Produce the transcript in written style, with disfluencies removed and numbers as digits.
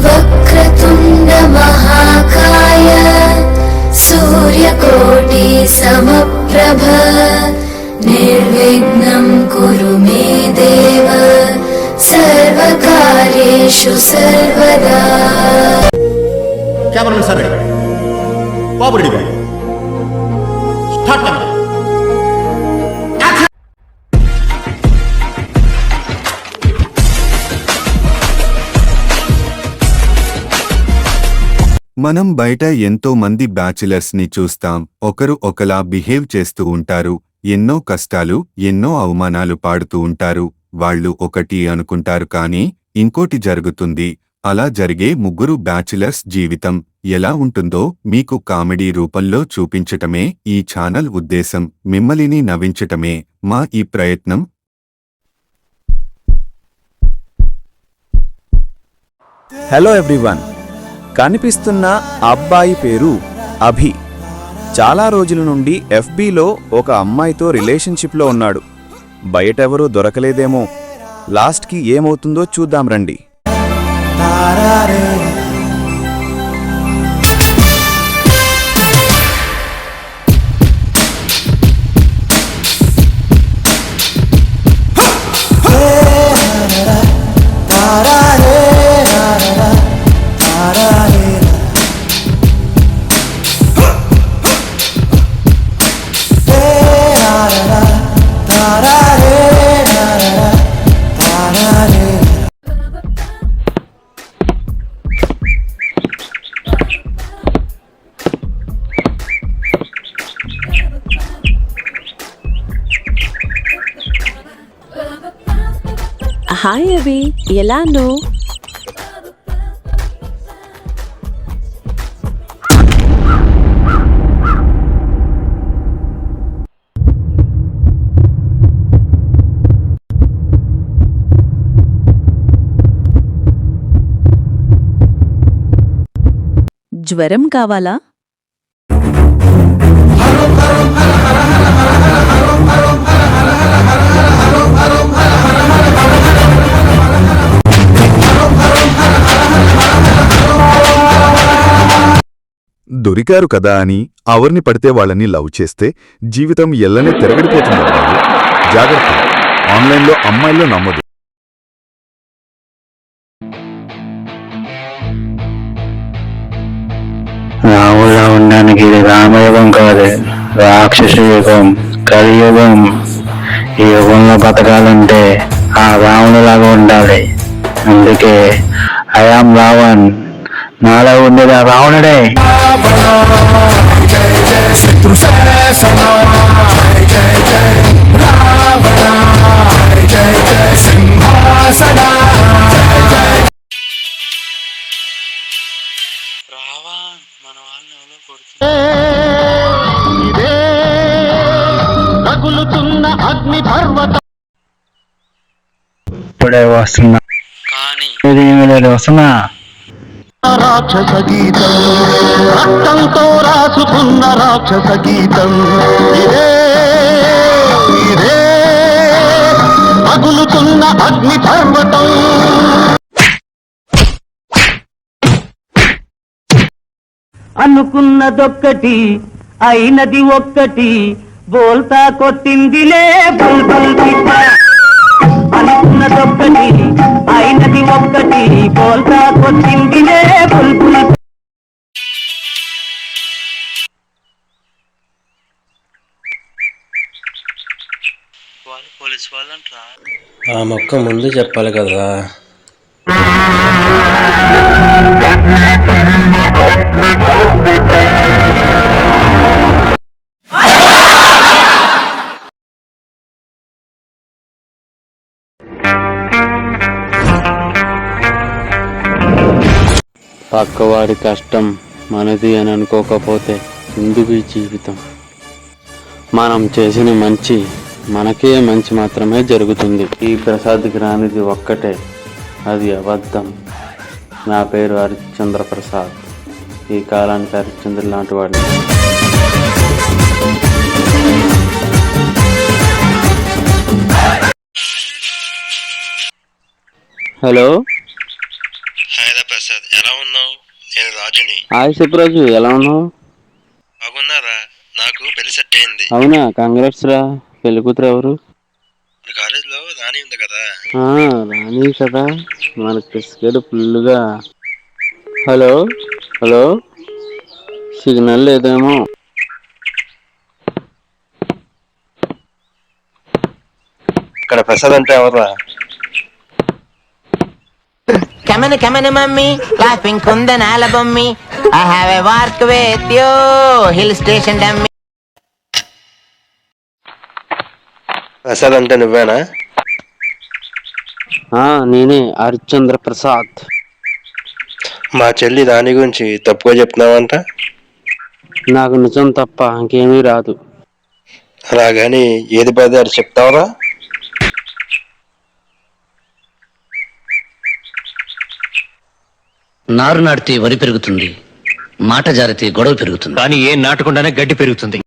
వక్రతుండ మహాకాయ సూర్యకోటి సమప్రభ నిర్విఘ్నం కురు మే దేవ సర్వకార్యేషు సర్వదా. కెమెరామెన్ సార్ రెడీ, బాబు రెడీ, స్టార్ట్. మనం బయట ఎంతో మంది బ్యాచిలర్స్ ని చూస్తాం. ఒకరు ఒకలా బిహేవ్ చేస్తూ ఉంటారు. ఎన్నో కష్టాలు, ఎన్నో అవమానాలు పాడుతూ ఉంటారు. వాళ్ళు ఒకటి అనుకుంటారు కానీ ఇంకోటి జరుగుతుంది. అలా జరిగే ముగ్గురు బ్యాచిలర్స్ జీవితం ఎలా ఉంటుందో మీకు కామెడీ రూపంలో చూపించటమే ఈ ఛానల్ ఉద్దేశం. మిమ్మల్ని నవ్వించటమే మా ఈ ప్రయత్నం. హలో ఎవ్రీవన్, కనిపిస్తున్న అబ్బాయి పేరు అభి. చాలా రోజుల నుండి FBలో ఒక అమ్మాయితో రిలేషన్షిప్లో ఉన్నాడు. బయటెవరూ దొరకలేదేమో. లాస్ట్కి ఏమవుతుందో చూద్దాం రండి. హాయ్ అభి, ఎలా ఉన్నావు? జ్వరం కావాలా? దొరికారు కదా అని ఎవరిని పడితే వాళ్ళని లవ్ చేస్తే జీవితం ఎల్లనే తిరగడిపోతుంది. జాగ్రత్త, ఆన్లైన్లో అమ్మాయిల్లో నమ్మదు. రాములా ఉండడానికి ఇది రామయుగం కాదు, రాక్షస యుగం, కలియుగం. ఈ యుగంలో బతకాలంటే ఆ రావణులాగా ఉండాలి. అందుకే ఐఆమ్ రావణ్. నాలో ఉండేది ఆ రావణుడే. ఇప్పుడే వస్తున్నా, వస్తున్నా. రాక్షస గీతం, రక్తంతో రాసుకున్న రాక్షస గీతం ఇదే ఇదే, పగులుతున్న అగ్ని పర్వతం. అనుకున్నదొక్కటి అయినది ఒక్కటి, బోల్తా కొట్టిందిలే బుల్బుల్ పిట్ట. అనుకున్నదొక్కటి అయినది ఒక్కటి, బోల్తా కొట్టిందిలే బుల్బుల్. పోలీస్ వాళ్ళంటరా? ఆ మొక్క ముందు చెప్పాలి కదా. పక్కవాడి కష్టం మనది అని అనుకోకపోతే ఎందుకు ఈ జీవితం? మనం చేసిన మంచి మనకే మంచి మాత్రమే జరుగుతుంది. ఈ ప్రసాద్కి రానిది ఒక్కటే, అది అబద్ధం. నా పేరు హరిశ్చంద్ర ప్రసాద్. ఈ కాలానికి హరిశ్చంద్ర లాంటి వాడిని. హలో, ప్రసాద్, ఎలా ఉన్నావు? నేను రాజుని. హాయ్ సుబ్రాజు, ఎలా ఉన్నావు? బాగున్నారా? నాకు పెళ్లి సెట్ అయింది. అవునా, కంగ్రాట్స్ రా. పెళ్లి కూతురు ఎవరు? మన కాలేజీలో రాణి ఉంది కదా. రాణి కదా, మనకి బిస్కెట్ ఫుల్గా. హలో హలో, సిగ్నల్ లేదేమో. ఇక్కడ ప్రసాద్ అంటే ఎవరా? Come on, mummy, laughing kundanala bummy. I have a work with you, hill station dummy. Prasad అంటే నువ్వేనా? నేనే, హరిశ్చంద్ర ప్రసాద్. మా చెల్లి రాణి గురించి తప్పుగా చెప్తున్నావంట. నాకు నిజం తప్ప ఇంకేమీ రాదు. అలాగని ఏది పడితే అది చెప్తావరా? నారు నాటితే వరి పెరుగుతుంది, మాట జారితే గొడవ పెరుగుతుంది. కానీ ఏం నాటకుండానే గడ్డి పెరుగుతుంది.